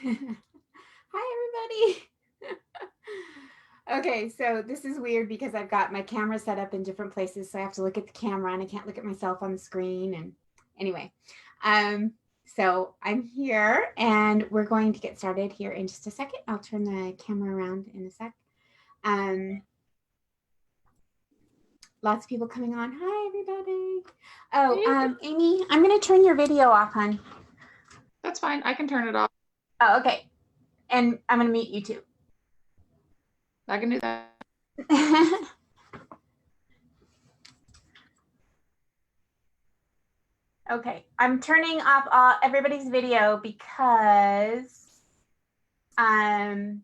Hi, everybody. Okay, so this is weird because I've got my camera set up in different places, so I have to look at the camera and I can't look at myself on the screen. And anyway, um, so I'm here and we're going to get started here in just a second. I'll turn the camera around in a sec. Um, Lots of people coming on. Hi, everybody. Oh, Amy, I'm going to turn your video off, hon. That's fine. I can turn it off. Oh, okay. And I'm going to mute you too. I can do that. Okay, I'm turning off everybody's video because I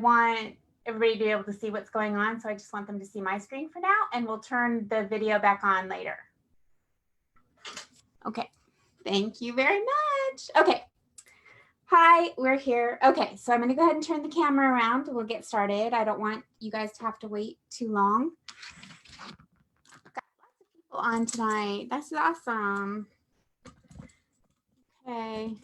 want everybody to be able to see what's going on. So I just want them to see my screen for now, and we'll turn the video back on later. Okay, thank you very much. Okay, hi, we're here. Okay, so I'm gonna go ahead and turn the camera around. We'll get started. I don't want you guys to have to wait too long. Got lots of people on tonight. That's awesome. Okay.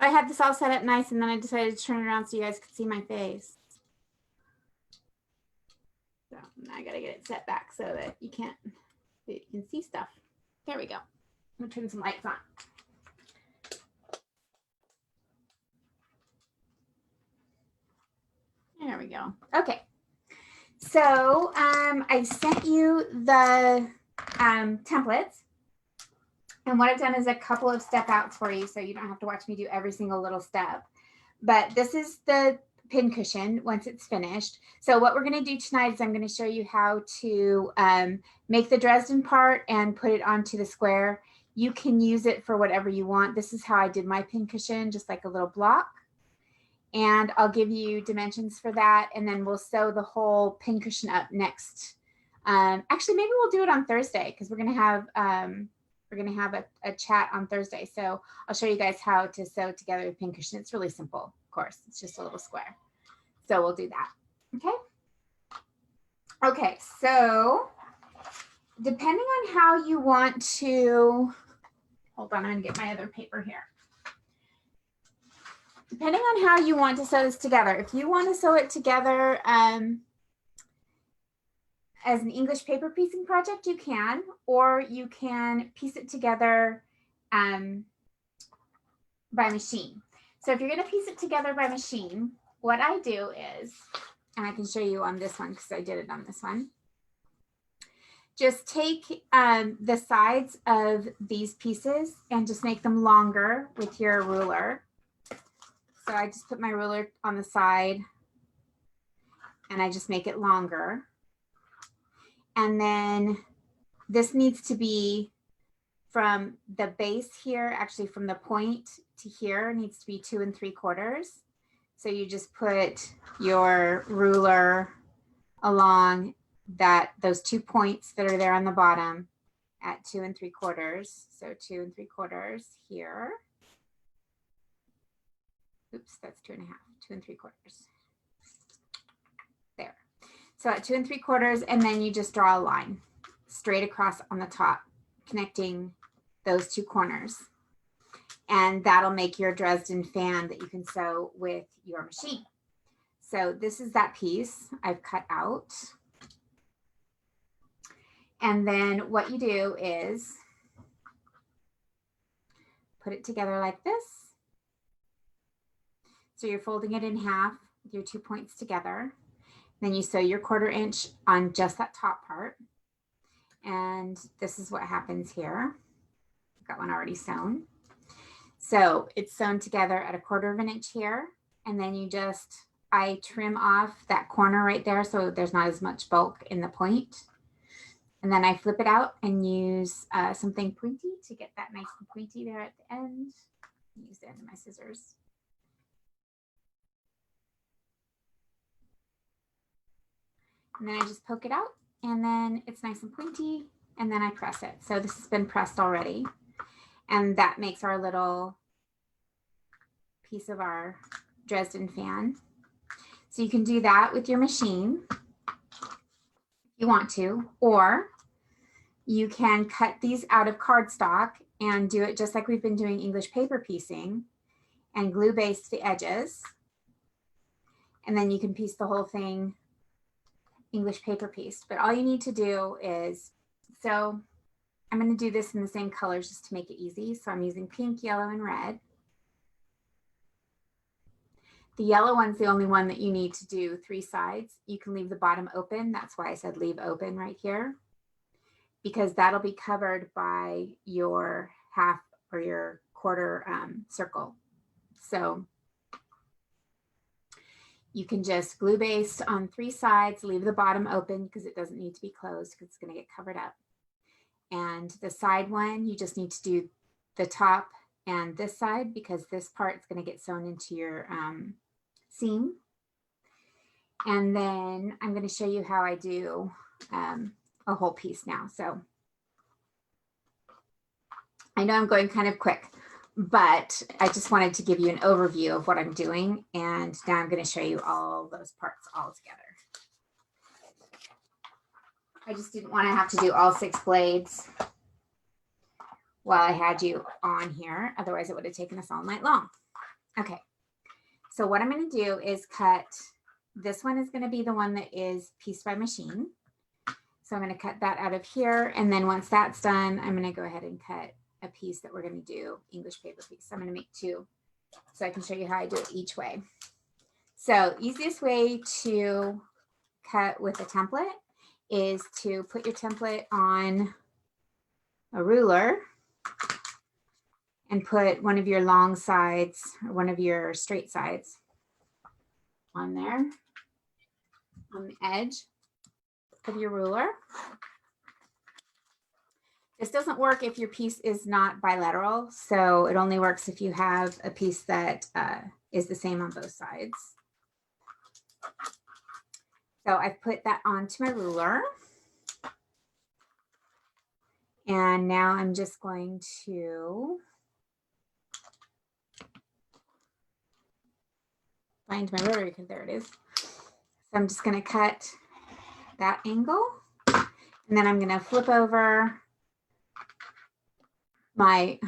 I had this all set up nice, and then I decided to turn it around so you guys could see my face. So now I gotta get it set back so that you can see stuff. There we go. I'm gonna turn some lights on. There we go. Okay. So I sent you the templates. And what I've done is a couple of step outs for you so you don't have to watch me do every single little step. But this is the pincushion once it's finished. So what we're going to do tonight is I'm going to show you how to make the Dresden part and put it onto the square. You can use it for whatever you want. This is how I did my pincushion, just like a little block. And I'll give you dimensions for that. And then we'll sew the whole pincushion up next. Actually, maybe we'll do it on Thursday because we're going to have a chat on Thursday. So I'll show you guys how to sew together the pincushion. It's really simple, of course. It's just a little square. So we'll do that. Okay. Okay. So depending on how you want to, hold on, I'm going to get my other paper here. Depending on how you want to sew this together, if you want to sew it together as an English paper piecing project, you can, or you can piece it together by machine. So if you're going to piece it together by machine, what I do is, and I can show you on this one because I did it on this one, just take the sides of these pieces and just make them longer with your ruler. So I just put my ruler on the side and I just make it longer. And then this needs to be from the base here, actually from the point to here needs to be 2 3/4. So you just put your ruler along those 2 points that are there on the bottom at 2 3/4. So 2 3/4 here. Oops, that's 2 1/2, 2 3/4. There. So at 2 3/4, and then you just draw a line straight across on the top, connecting those 2 corners. And that'll make your Dresden fan that you can sew with your machine. So this is that piece I've cut out. And then what you do is put it together like this. So you're folding it in half with your 2 points together. Then you sew your 1/4 inch on just that top part. And this is what happens here. I've got one already sewn. So it's sewn together at 1/4 inch here. And then I trim off that corner right there so there's not as much bulk in the point. And then I flip it out and use something pointy to get that nice and pointy there at the end. Use the end of my scissors. And then I just poke it out and then it's nice and pointy and then I press it. So this has been pressed already. And that makes our little piece of our Dresden fan. So you can do that with your machine if you want to, or you can cut these out of cardstock and do it just like we've been doing English paper piecing and glue baste the edges. And then you can piece the whole thing English paper piece. But all you need to do is, so I'm going to do this in the same colors just to make it easy. So I'm using pink, yellow, and red. The yellow one's the only one that you need to do 3 sides. You can leave the bottom open. That's why I said leave open right here, because that'll be covered by your half or your quarter circle. So you can just glue baste on 3 sides, leave the bottom open because it doesn't need to be closed because it's going to get covered up. And the side one, you just need to do the top and this side because this part is going to get sewn into your seam. And then I'm going to show you how I do a whole piece now. So I know I'm going kind of quick, but I just wanted to give you an overview of what I'm doing. And now I'm going to show you all those parts all together. I just didn't want to have to do all 6 blades while I had you on here. Otherwise it would have taken us all night long. Okay. So what I'm going to do is cut, this one is going to be the one that is pieced by machine. So I'm going to cut that out of here. And then once that's done, I'm going to go ahead and cut a piece that we're going to do English paper piece. So I'm going to make 2 so I can show you how I do it each way. So easiest way to cut with a template is to put your template on a ruler and put one of your long sides or one of your straight sides on there on the edge of your ruler. This doesn't work if your piece is not bilateral, so it only works if you have a piece that is the same on both sides. So I've put that onto my ruler. And now I'm just going to find my ruler because there it is. So I'm just going to cut that angle, and then I'm going to flip over my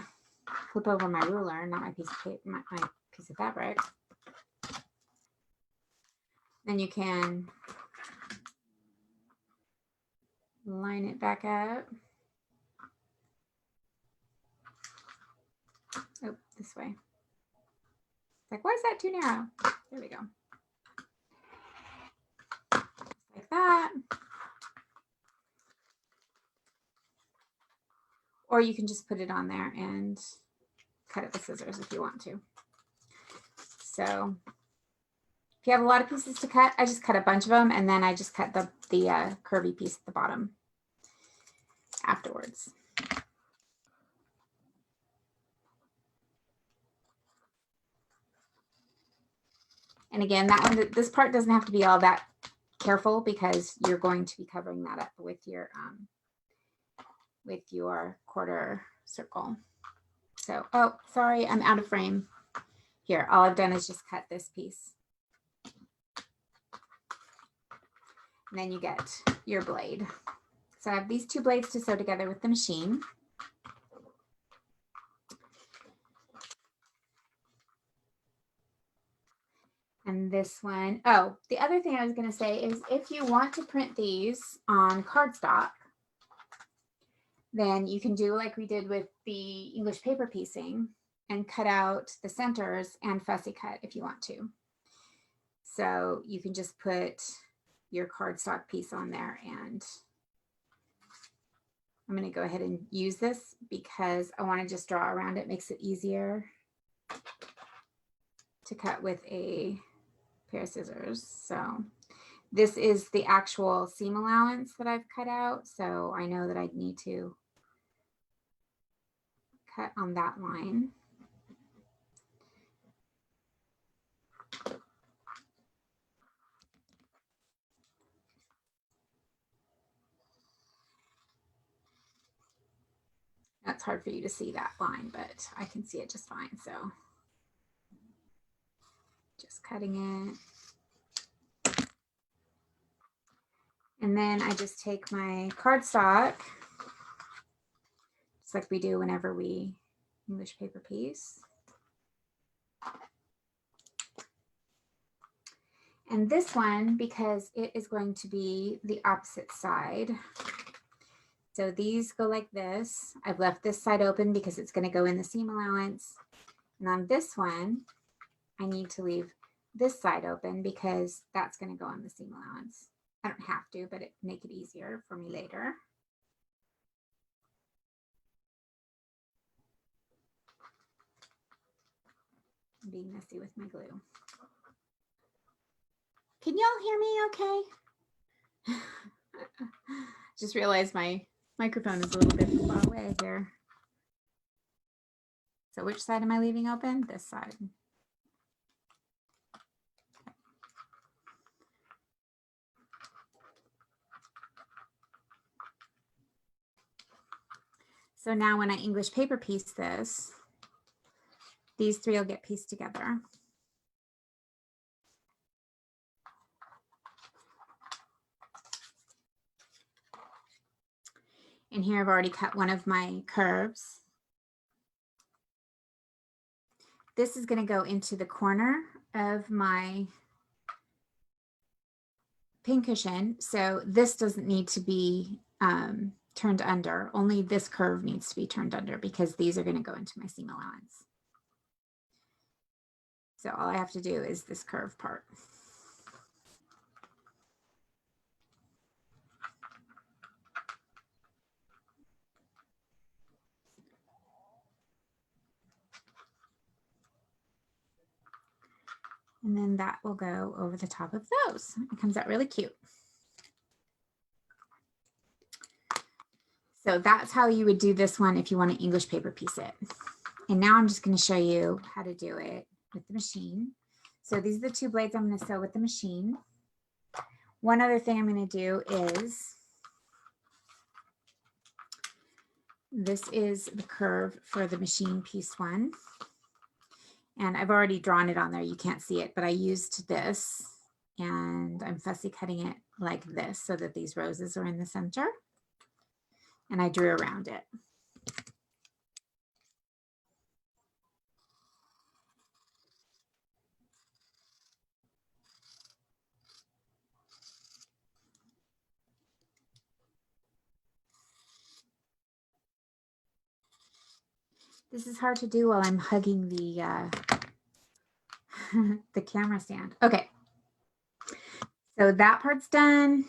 ruler, not my piece of paper, my piece of fabric. Then you can line it back up. Oh, this way. It's like, why is that too narrow? There we go. Like that. Or you can just put it on there and cut it with scissors if you want to. So if you have a lot of pieces to cut, I just cut a bunch of them, and then I just cut the curvy piece at the bottom afterwards. And again, that one, this part doesn't have to be all that careful because you're going to be covering that up with your quarter circle. So, oh, sorry, I'm out of frame. Here, all I've done is just cut this piece. And then you get your blade. So I have these 2 blades to sew together with the machine. And this one, oh, the other thing I was going to say is if you want to print these on cardstock, then you can do like we did with the English paper piecing and cut out the centers and fussy cut if you want to. So you can just put your cardstock piece on there, and I'm going to go ahead and use this because I want to just draw around it. Makes it easier to cut with a pair of scissors. So this is the actual seam allowance that I've cut out. So I know that I need to cut on that line. That's hard for you to see that line, but I can see it just fine. So just cutting it. And then I just take my cardstock just like we do whenever we English paper piece. And this one, because it is going to be the opposite side. So these go like this. I've left this side open because it's going to go in the seam allowance. And on this one, I need to leave this side open because that's going to go on the seam allowance. I don't have to, but it make it easier for me later. I'm being messy with my glue. Can y'all hear me okay? Just realized my microphone is a little bit far away here. So which side am I leaving open? This side. So now when I English paper piece this, these three will get pieced together. And here I've already cut one of my curves. This is going to go into the corner of my pincushion. So this doesn't need to be turned under. Only this curve needs to be turned under because these are going to go into my seam allowance. So all I have to do is this curve part. And then that will go over the top of those. It comes out really cute. So that's how you would do this one if you want to English paper piece it. And now I'm just going to show you how to do it with the machine. So these are the two blades I'm going to sew with the machine. One other thing I'm going to do is, this is the curve for the machine piece one. And I've already drawn it on there. You can't see it, but I used this and I'm fussy cutting it like this so that these roses are in the center. And I drew around it. This is hard to do while I'm hugging the the camera stand. Okay, so that part's done.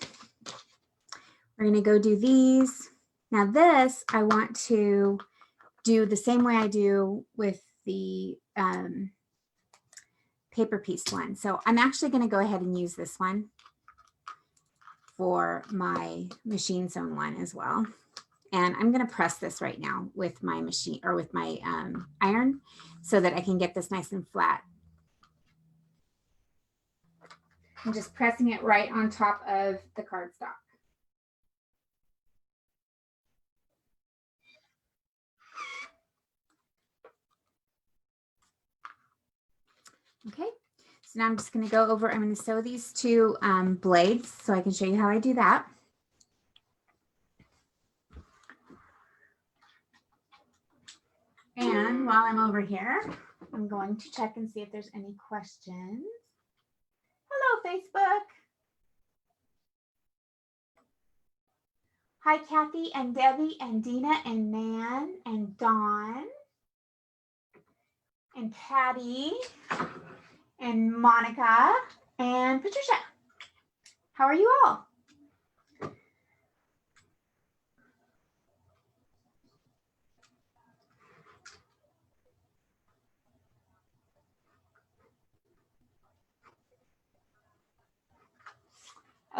We're gonna go do these. Now this, I want to do the same way I do with the paper piece one. So I'm actually gonna go ahead and use this one for my machine sewn one as well. And I'm going to press this right now with my machine or with my iron so that I can get this nice and flat. I'm just pressing it right on top of the cardstock. Okay, so now I'm just going to go over, I'm going to sew these two blades so I can show you how I do that. And while I'm over here, I'm going to check and see if there's any questions. Hello, Facebook. Hi, Kathy and Debbie and Dina and Nan and Dawn and Patty and Monica and Patricia. How are you all?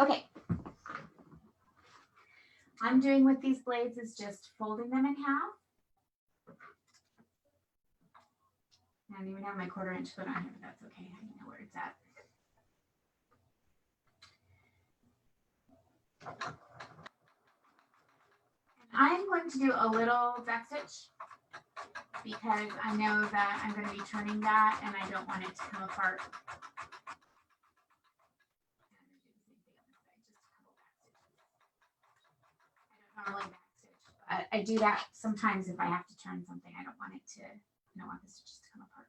Okay. I'm doing with these blades is just folding them in half. I don't even have my 1/4 inch foot on here, but that's okay. I know where it's at. I'm going to do a little back stitch because I know that I'm going to be turning that and I don't want it to come apart. I don't normally back stitch, I do that sometimes if I have to turn something. I don't want the stitches to come apart.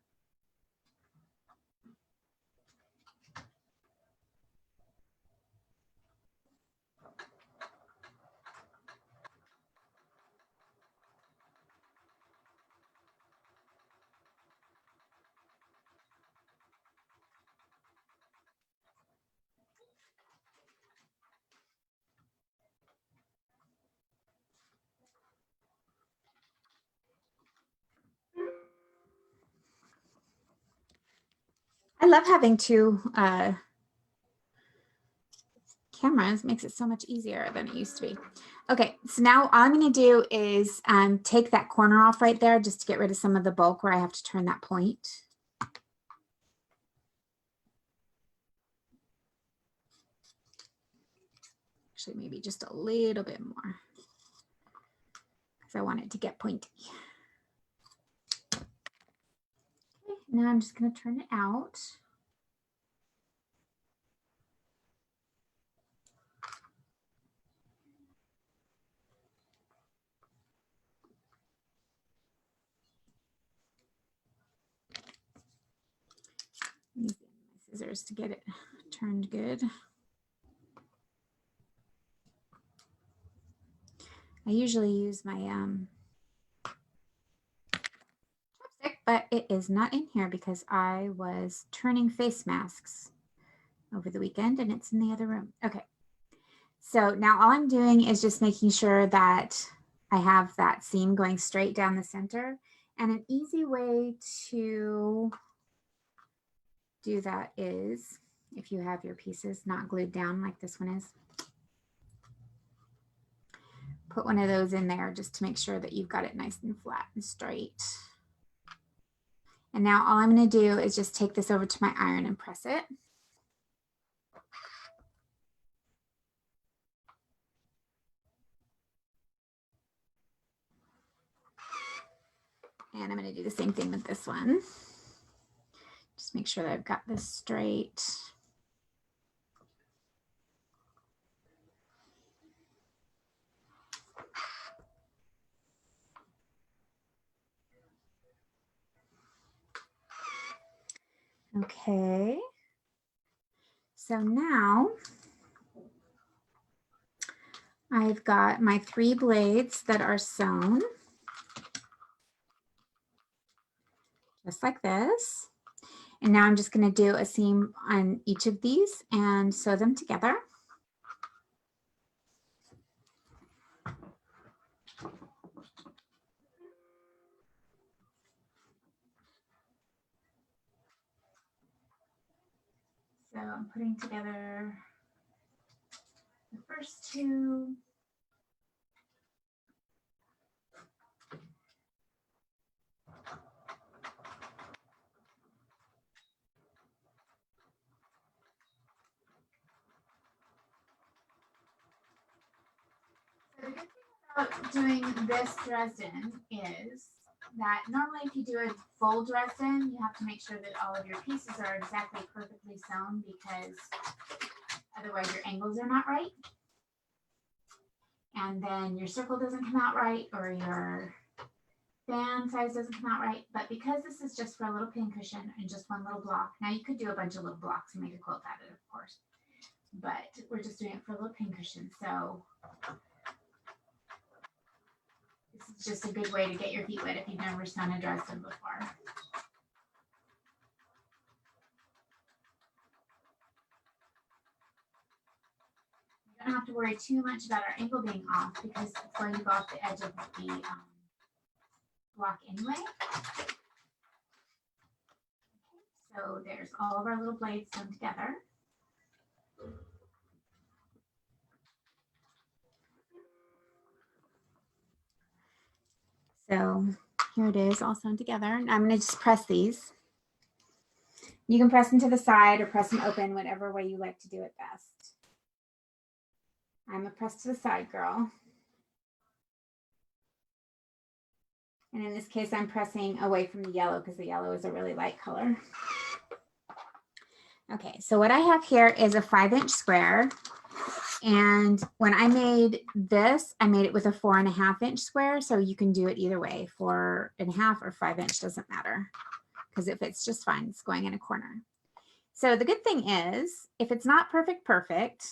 I love having two cameras. Makes it so much easier than it used to be. Okay, so now all I'm going to do is take that corner off right there just to get rid of some of the bulk where I have to turn that point. Actually, maybe just a little bit more because I want it to get pointy. Okay, now I'm just going to turn it out. Using my scissors to get it turned good. I usually use my chopstick, but it is not in here because I was turning face masks over the weekend and it's in the other room. Okay, so now all I'm doing is just making sure that I have that seam going straight down the center. And an easy way to do that is, if you have your pieces not glued down like this one is, put one of those in there just to make sure that you've got it nice and flat and straight. And now all I'm going to do is just take this over to my iron and press it. And I'm going to do the same thing with this one. Just make sure that I've got this straight. Okay. So now I've got my 3 blades that are sewn. Just like this. And now I'm just going to do a seam on each of these and sew them together. So I'm putting together the first 2. So the good thing about doing this Dresden is that normally if you do a full Dresden, you have to make sure that all of your pieces are exactly perfectly sewn because otherwise your angles are not right. And then your circle doesn't come out right or your fan size doesn't come out right. But because this is just for a little pincushion and just one little block, now you could do a bunch of little blocks and make a quilt out of it, of course. But we're just doing it for a little pincushion. So this is just a good way to get your feet wet if you've never sewn a Dresden before. You don't have to worry too much about our angle being off because it's going to go off the edge of the block anyway. Okay, so there's all of our little blades sewn together. So here it is all sewn together. And I'm going to just press these. You can press them to the side or press them open, whatever way you like to do it best. I'm a press to the side girl. And in this case, I'm pressing away from the yellow because the yellow is a really light color. Okay, so what I have here is a 5-inch square. And when I made this, I made it with a 4.5 inch square. So you can do it either way, 4.5 or 5 inch, doesn't matter. Because if it's just fine, it's going in a corner. So the good thing is, if it's not perfect,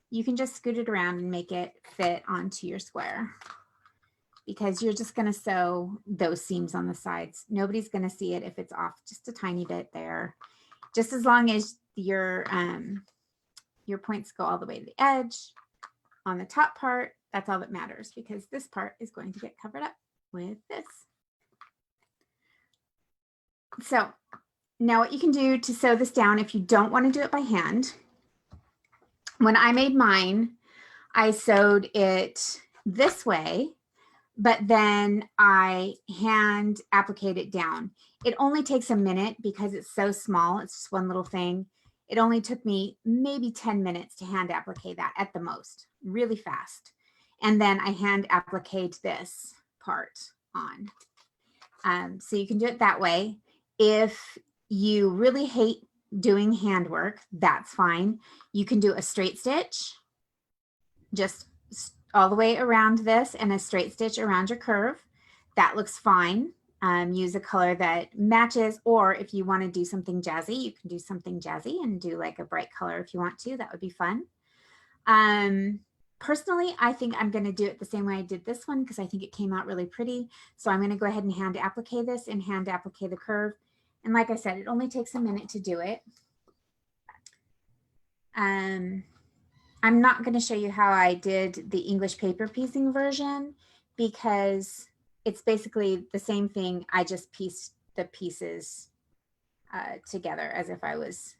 you can just scoot it around and make it fit onto your square, because you're just going to sew those seams on the sides. Nobody's going to see it if it's off just a tiny bit there. Just as long as your points go all the way to the edge on the top part, that's all that matters, because this part is going to get covered up with this. So now what you can do to sew this down, if you don't want to do it by hand, when I made mine, I sewed it this way, but then I hand appliqued it down. It only takes a minute because it's so small. It's just one little thing. It only took me maybe 10 minutes to hand applique that at the most, really fast. And then I hand appliqued this part on. So you can do it that way. If you really hate doing handwork, that's fine. You can do a straight stitch, just all the way around this, and a straight stitch around your curve. That looks fine. Use a color that matches, or if you want to do something jazzy, you can do something jazzy and do like a bright color if you want to. That would be fun. Personally, I think I'm going to do it the same way I did this one because I think it came out really pretty. So I'm going to go ahead and hand applique this and hand applique the curve. And like I said, it only takes a minute to do it. I'm not going to show you how I did the English paper piecing version because it's basically the same thing. I just pieced the pieces together as if I was,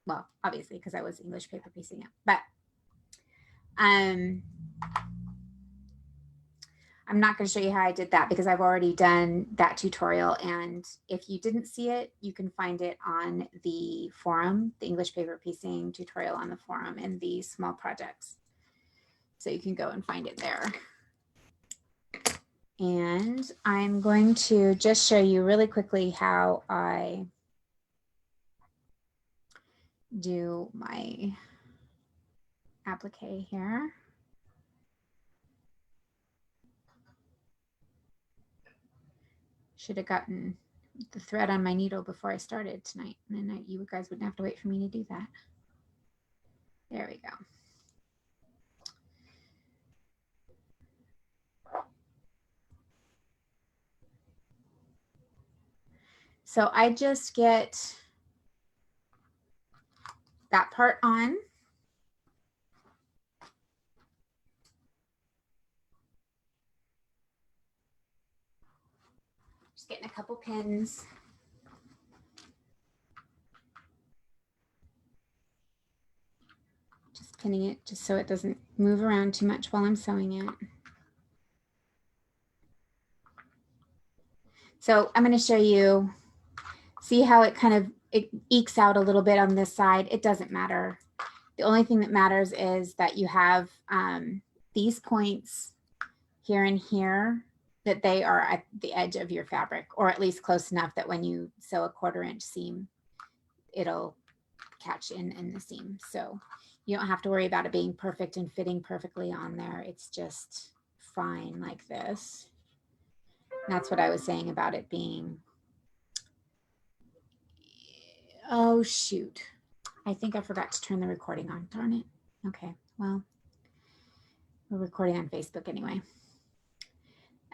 well, obviously because I was English paper piecing it, but I'm not going to show you how I did that because I've already done that tutorial. And if you didn't see it, you can find it on the forum, the English paper piecing tutorial on the forum in the small projects. So you can go and find it there. And I'm going to just show you really quickly how I do my applique here. Should have gotten the thread on my needle before I started tonight. And then you guys wouldn't have to wait for me to do that. There we go. So I just get that part on. Just getting a couple pins. Just pinning it just so it doesn't move around too much while I'm sewing it. So I'm going to show you, see how it kind of, it ekes out a little bit on this side. It doesn't matter. The only thing that matters is that you have these points here and here, that they are at the edge of your fabric, or at least close enough that when you sew a 1/4 inch seam, it'll catch in the seam. So you don't have to worry about it being perfect and fitting perfectly on there. It's just fine like this. And that's what I was saying about it being, oh shoot. I think I forgot to turn the recording on, darn it. Okay, well, we're recording on Facebook anyway.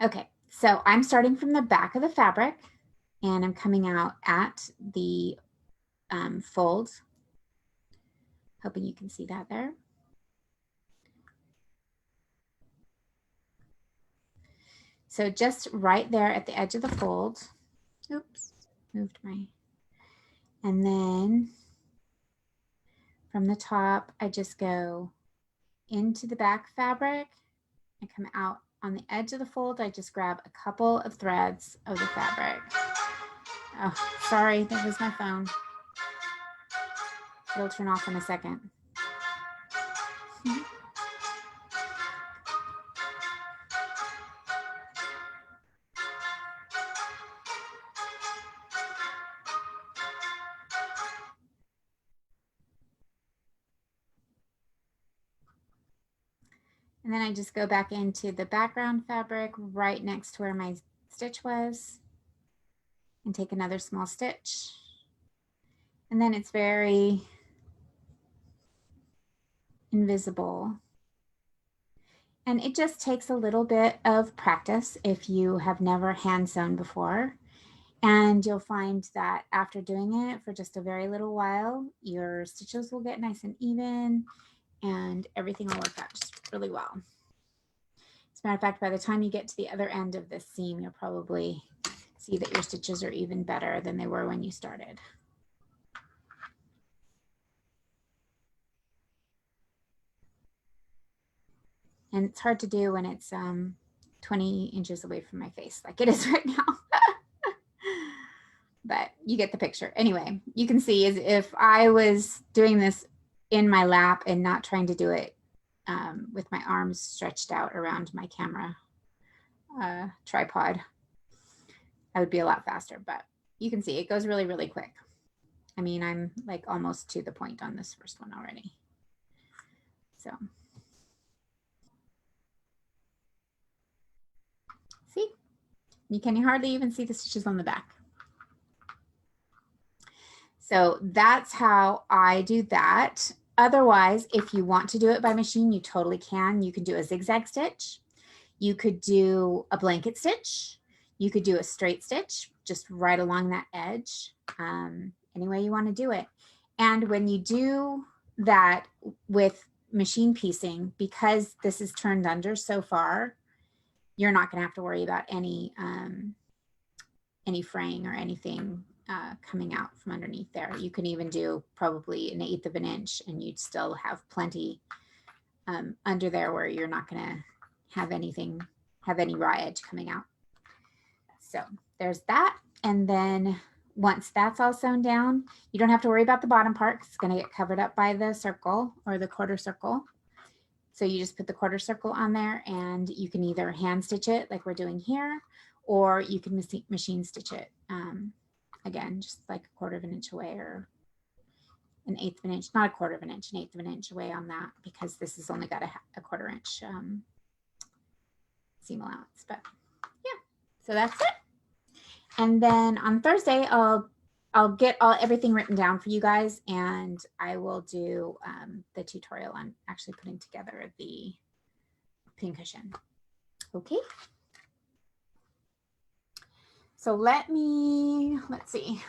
Okay, so I'm starting from the back of the fabric and I'm coming out at the fold. Hoping you can see that there. So just right there at the edge of the fold. Oops, moved my. And then from the top, I just go into the back fabric. I come out on the edge of the fold. I just grab a couple of threads of the fabric. Oh, sorry, that was my phone. It'll turn off in a second. And then I just go back into the background fabric right next to where my stitch was and take another small stitch. And then it's very invisible. And it just takes a little bit of practice if you have never hand sewn before. And you'll find that after doing it for just a very little while, your stitches will get nice and even and everything will work out just really well. As a matter of fact, by the time you get to the other end of this seam, you'll probably see that your stitches are even better than they were when you started. And it's hard to do when it's 20 inches away from my face like it is right now. But you get the picture. Anyway, you can see as if I was doing this in my lap and not trying to do it with my arms stretched out around my camera tripod, I would be a lot faster, but you can see it goes really, really quick. I mean, I'm like almost to the point on this first one already. So. See, you can hardly even see the stitches on the back. So that's how I do that. Otherwise, if you want to do it by machine, you totally can. You can do a zigzag stitch. You could do a blanket stitch. You could do a straight stitch just right along that edge. Any way you want to do it. And when you do that with machine piecing, because this is turned under so far, you're not going to have to worry about any fraying or anything coming out from underneath there. You can even do probably 1/8 of an inch and you'd still have plenty under there where you're not going to have any raw edge coming out. So there's that. And then once that's all sewn down, you don't have to worry about the bottom part because it's going to get covered up by the circle or the quarter circle. So you just put the quarter circle on there and you can either hand stitch it like we're doing here, or you can machine stitch it. Again, just like 1/4 of an inch away or 1/8 of an inch, not 1/4 of an inch, 1/8 of an inch away on that because this has only got a 1/4 inch seam allowance. But yeah, so that's it. And then on Thursday, I'll get everything written down for you guys, and I will do the tutorial on actually putting together the pincushion. Okay. So let's see.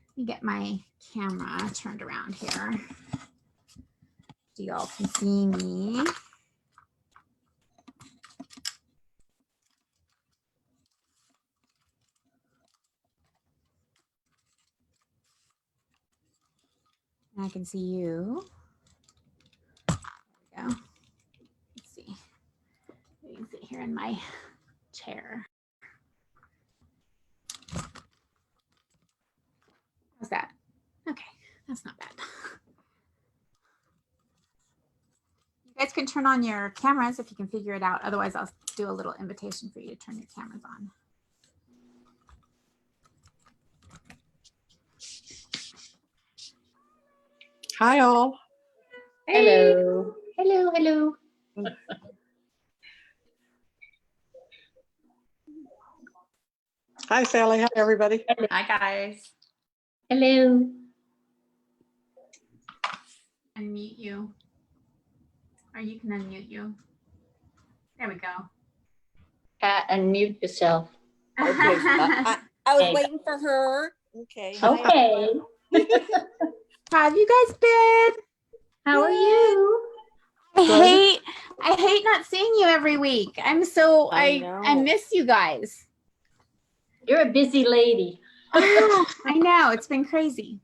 Let me get my camera turned around here so y'all can see me. I can see you. There we go. Let's see. You can sit here in my chair. How's that? Okay, that's not bad. You guys can turn on your cameras if you can figure it out. Otherwise, I'll do a little invitation for you to turn your cameras on. Hi, all. Hello. Hello, hello. Hi, Sally. Hi, everybody. Hi, guys. Hello. Unmute you. Or you can unmute you. There we go. Pat, unmute yourself. Okay, I was waiting for her. Okay. Okay. How have you guys been? How are you? I hate not seeing you every week. I I miss you guys. You're a busy lady. I know, it's been crazy.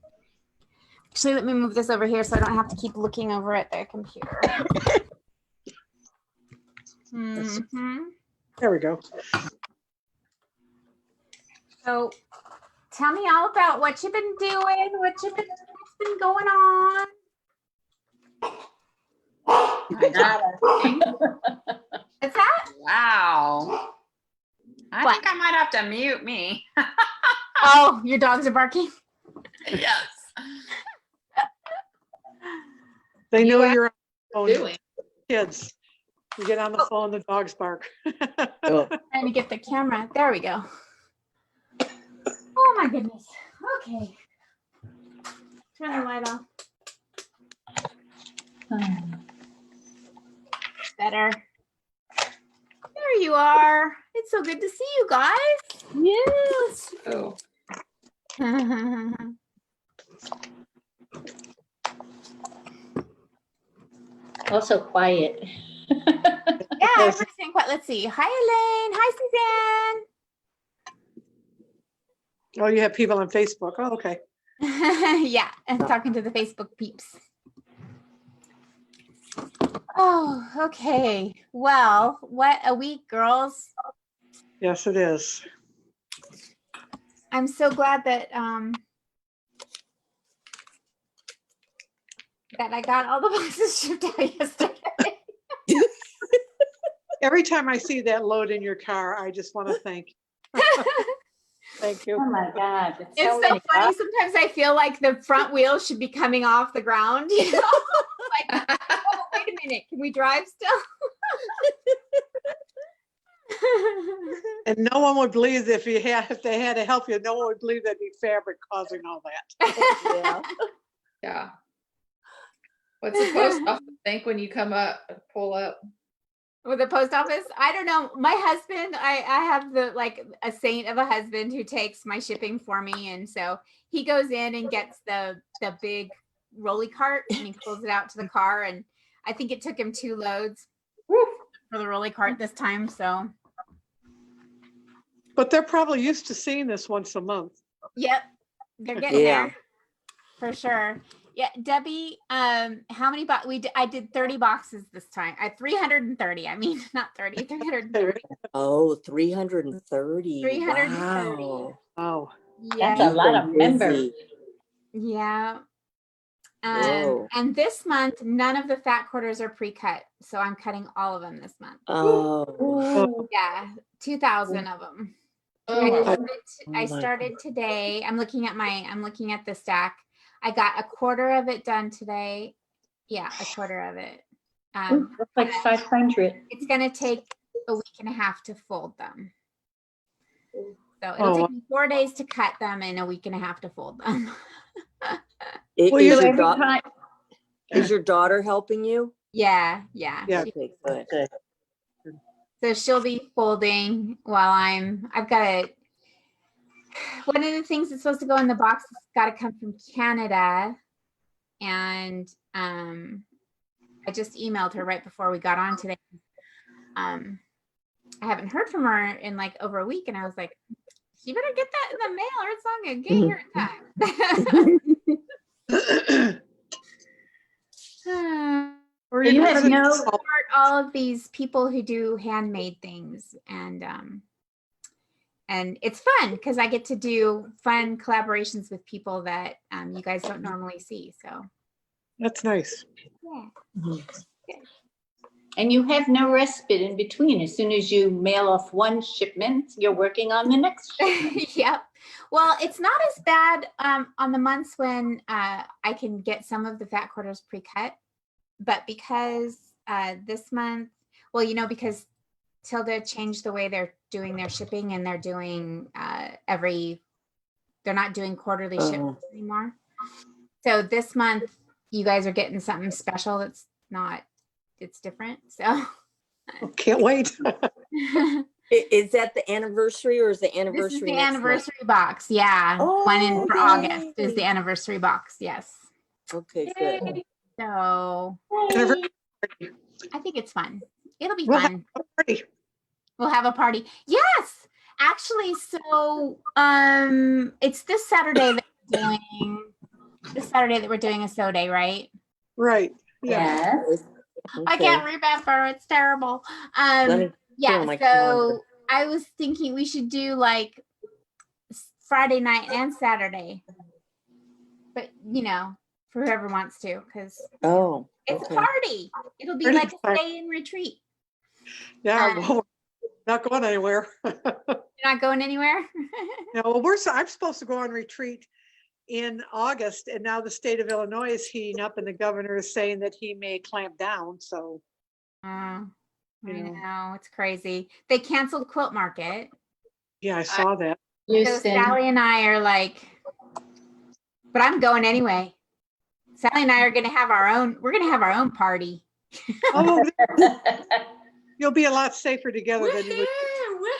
Actually, let me move this over here so I don't have to keep looking over at the computer. There we go. So tell me all about what you've been doing, what's been going on. What's that? Wow. I What? think I might have to mute me. Oh, your dogs are barking? Yes. They know You you're on Doing. kids. You get on the phone, the dogs bark. Oh, Trying to get the camera. There we go. Oh my goodness. Okay. Turn the light off. Better. There you are. It's so good to see you guys. yes. Oh. Also quiet. Yeah, everybody's saying quiet. Let's see. Hi, Elaine. Hi, Oh, you have people on Facebook. Oh, okay. Suzanne. Yeah, and talking to the Facebook peeps. Oh, okay. Well, what a week, girls. Yes, it is. I'm so glad that that I got all the boxes shipped out yesterday. Every time I see that load in your car, I just want to thank you. Oh my God. It's so funny. Sometimes I feel like the front wheels should be coming off the ground. You know? Like, oh, wait a minute. Can we drive still? And no one would believe if they had to help you, no one would believe that'd be fabric causing all that. Yeah. Yeah. What's the post office think when you pull up? With the post office, I don't know. My husband, I have a saint of a husband who takes my shipping for me, and so he goes in and gets the big rolly cart and he pulls it out to the car, and I think it took him 2 loads for the rolly cart this time. So, But they're probably used to seeing this once a month. yep, they're getting Yeah. there for sure. Yeah, Debbie, how many I did 30 boxes this time. 330. I mean, not 30, 330. Oh, 330. 330. Wow. Oh, Yeah. That's a You've lot been of members. busy. Yeah. Whoa. And this month, none of the fat quarters are pre-cut. So I'm cutting all of them this month. Oh, Ooh. Yeah, 2,000 of them. Oh, I started today. I'm looking at the stack. I got a quarter of it done today. Yeah, a quarter of it. Looks like 500. It's gonna take a week and a half to fold them. So it'll take me 4 days to cut them and a week and a half to fold them. Is, Well, is So your every da- time, is your daughter helping you? Yeah. Yeah. Okay, good. So she'll be folding while I've got to, one of the things that's supposed to go in the box has got to come from Canada. And I just emailed her right before we got on today. I haven't heard from her in like over a week. And I was like, you better get that in the mail or it's not going to get here in time. or you have no, Support all of these people who do handmade things, and it's fun because I get to do fun collaborations with people that you guys don't normally see. So That's nice. yeah. and you have no respite in between. As soon as you mail off one shipment, you're working on the next shipment. Yep. Well, it's not as bad on the months when I can get some of the fat quarters pre-cut, but because this month, well, because Tilda changed the way they're doing their shipping, and they're doing they're not doing quarterly shipments anymore. So this month you guys are getting something special it's different. So Can't wait. Is that the anniversary or is the this anniversary? is the next month? anniversary box. Yeah. One in for yay. August is the anniversary box. Yes. Okay, good. So Anniversary. I think it's fun. It'll be We'll have fun. a party. We'll have a party. Yes, actually. So it's this Saturday that we're doing a so day, right? Right. Yeah. Yes. I can't remember. It's terrible. Let me put Yeah. on my So calendar. I was thinking we should do like Friday night and Saturday, but for whoever wants to, because Oh, it's okay. a party. It'll be Pretty like a fun. stay in retreat. Yeah. Well, not going anywhere. You're not going anywhere. No, well, I'm supposed to go on retreat in August, and now the state of Illinois is heating up, and the governor is saying that he may clamp down. So I you know. know, it's crazy. They canceled Quilt Market. Yeah, I saw that. So Houston. Sally and I are like, but I'm going anyway. Sally and I are gonna have our own, we're gonna have our own party. Oh, you'll be a lot safer together than you would.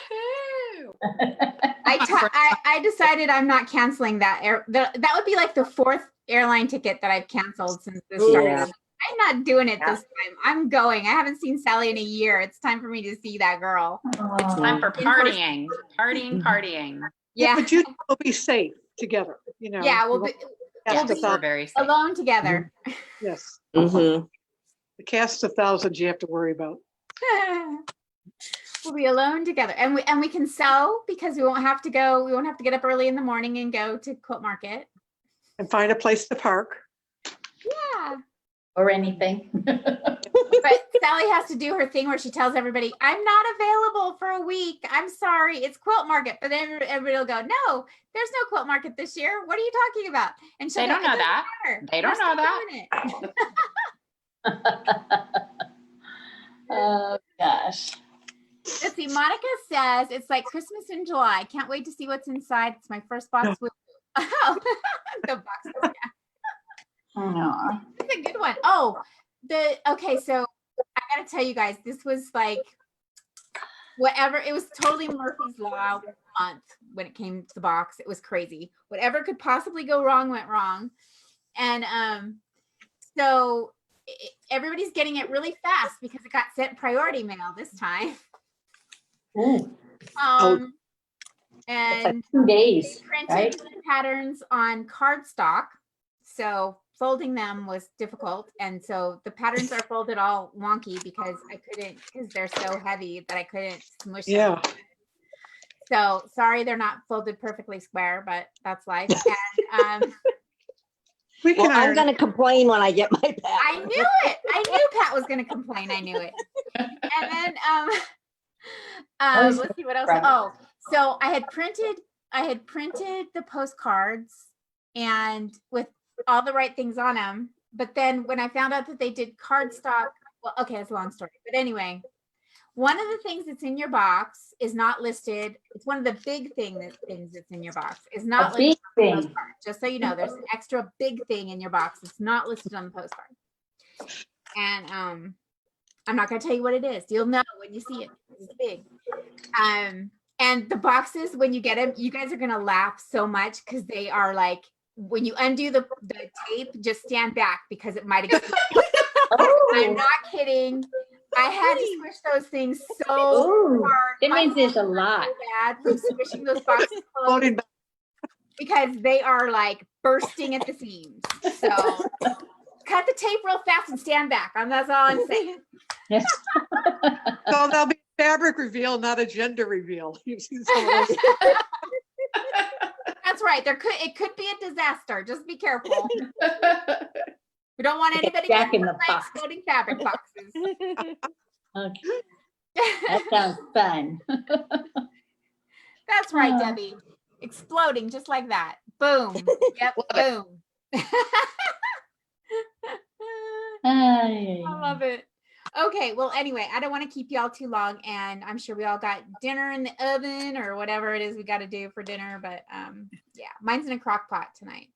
Woohoo! I decided I'm not canceling that that would be like the 4th airline ticket that I've canceled since this started. Yeah. I'm not doing it this time. I'm going. I haven't seen Sally in a year. It's time for me to see that girl. Oh, Time for In person. partying, partying. Yeah, Yeah. but you will be safe together, you know. Yeah, You we'll won't be cast Yes, a we're thou- very safe. alone together. Yes, Mm-hmm. the cast of thousands you have to worry about. We'll be alone together, and we can sew because we won't have to get up early in the morning and go to Quilt Market. And find a place to park. Yeah. or anything. But Sally has to do her thing where she tells everybody, I'm not available for a week. I'm sorry. It's Quilt Market. But then everybody will go, no, there's no Quilt Market this year. What are you talking about? And she'll They go, don't know "It doesn't that. matter. They don't We're know still that." doing it." Oh, gosh. Let's see. Monica says it's like Christmas in July. Can't wait to see what's inside. It's my first box with oh, the boxes. Yeah. No. It's a good one. Oh, okay, so I gotta tell you guys, this was like whatever, it was totally Murphy's Law month when it came to the box. It was crazy. Whatever could possibly go wrong went wrong. And so everybody's getting it really fast because it got sent priority mail this time. Ooh, And it's like 2 days, printed right? the patterns on cardstock. So folding them was difficult. And so the patterns are folded all wonky because they're so heavy that I couldn't smush them. Yeah. So sorry, they're not folded perfectly square, but that's life. And We Well, can I'm iron gonna complain when I get my back. I knew it. I knew Pat was going to complain. I knew it. And then let's see what else. Right. Oh, so I had printed the postcards and with all the right things on them. But then when I found out that they did cardstock, well, okay, it's a long story. But anyway, one of the things that's in your box is not listed. It's one of the big things that's in your box is not A big listed on the thing. postcard. Just so you know, there's an extra big thing in your box. It's not listed on the postcard. And I'm not going to tell you what it is. You'll know when you see it. It's big. And the boxes, when you get them, you guys are going to laugh so much because they are like, when you undo the tape, just stand back because it might have. I'm not kidding. I had to squish those things so Ooh, hard. that My means there's a hands were lot. so bad from squishing those boxes closed floating back. because they are like bursting at the seams. So cut the tape real fast and stand back. That's all I'm saying. Yes. So there'll be a fabric reveal, not a gender reveal. You've seen some of those. That's right. It could be a disaster. Just be careful. We don't want anybody Jack in getting the box. exploding fabric boxes. Okay, that sounds fun. That's right, Oh. Debbie. Exploding just like that. Boom. Yep. Love Boom. Ay. I love it. Okay. Well, anyway, I don't want to keep y'all too long, and I'm sure we all got dinner in the oven or whatever it is we got to do for dinner. But yeah, mine's in a crock pot tonight.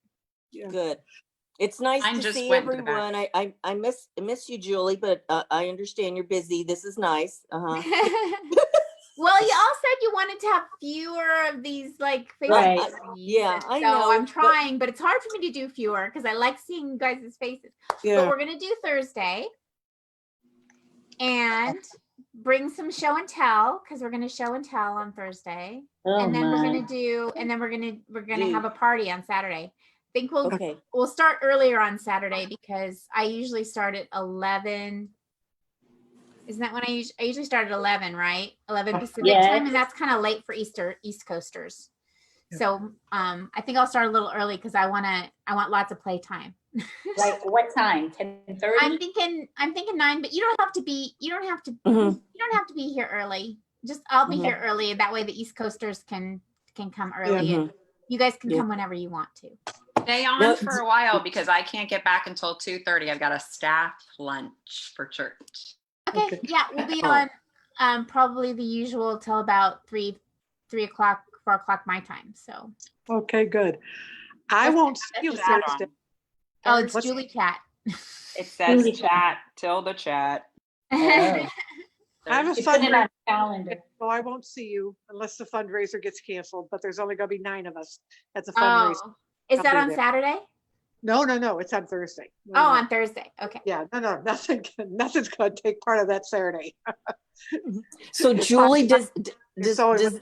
Good. It's nice Mine to just see went to the back. everyone. I miss you, Julie, but I understand you're busy. This is nice. Well, you all said you wanted to have fewer of these like Facebook Right. parties, Yeah, and I so know, I'm but- trying, but it's hard for me to do fewer because I like seeing you guys' faces. But Yeah. we're gonna do Thursday and bring some show and tell because we're gonna show and tell on Thursday, Oh, and then we're my. gonna have a party on Saturday. I think Okay. we'll start earlier on Saturday because I usually start at 11. Isn't that when I usually start at 11, right? 11 Pacific Yes. time, and that's kind of late for East Coasters. So I think I'll start a little early because I want lots of play time. Like what time? 10:30? I'm thinking 9, but you don't have to be Mhm. here early. Just I'll be Mhm. here early. That way the East Coasters can come early and you guys can Yeah. come whenever you want to. Stay on No, for a while because I can't get back until 2:30. I've got a staff lunch for church. Okay, Okay. yeah, we'll be Oh. on probably the usual till about 3 o'clock, 4 o'clock my time. So Okay, good. I What's won't see you What's that Thursday. oh, it's What's- Julie Chat. It says Julie. chat, tilde chat. Oh, I have a you put it on fundraiser, calendar. so I won't see you unless the fundraiser gets canceled, but there's only gonna be 9 of us at the fundraiser. Oh, is I'll that be on there. Saturday? No, it's on Thursday. No, Oh, no. on Thursday. Okay. Yeah, no, nothing's gonna take part of that Saturday. So Julie, does So it does was-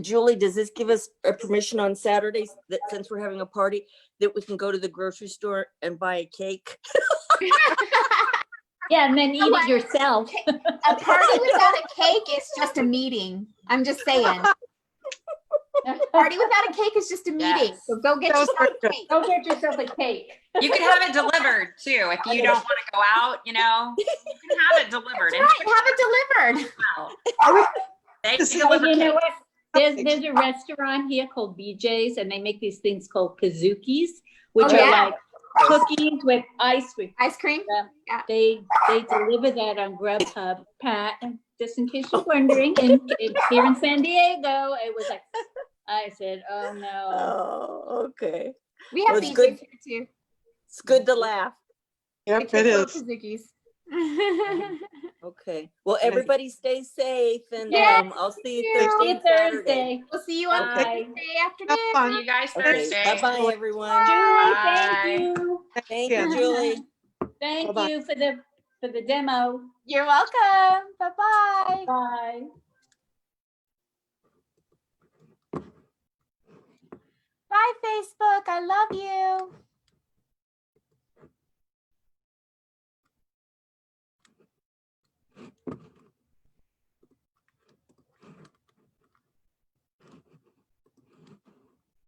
Julie, does this give us a permission on Saturdays that since we're having a party that we can go to the grocery store and buy a cake? Yeah, and then eat it yourself. A party without a cake is just a meeting. I'm just saying. Party without a cake is just a meeting. Yes. So go get That was yourself a very cake. Go get yourself a cake. You can have it delivered too if you don't want to go out. You know, you can have it delivered. And Right, have it delivered. wow, they This is- Oh, deliver you know cake. what? There's a restaurant here called BJ's, and they make these things called kazookies, which Oh, are yeah. like cookies with ice cream. Ice cream? Yeah. They deliver that on Grubhub, Pat. And just in case you're wondering, here in San Diego, it was like I said, oh no. Oh, okay. We have Well, it's these good. here too. It's good to laugh. Yep, It's it just is. little Kazookies. Okay. Well, everybody stay safe, and Yeah, I'll see you thank you. Thursday See you and Saturday. Thursday. We'll see you on Bye. Thursday Have afternoon. fun. See you guys Okay. Thursday. Bye bye, everyone. Julie, Bye. thank you. Thank you, Again. Julie. Thank Bye-bye. you for the demo. You're welcome. Bye-bye. Bye. Bye, Facebook. I love you.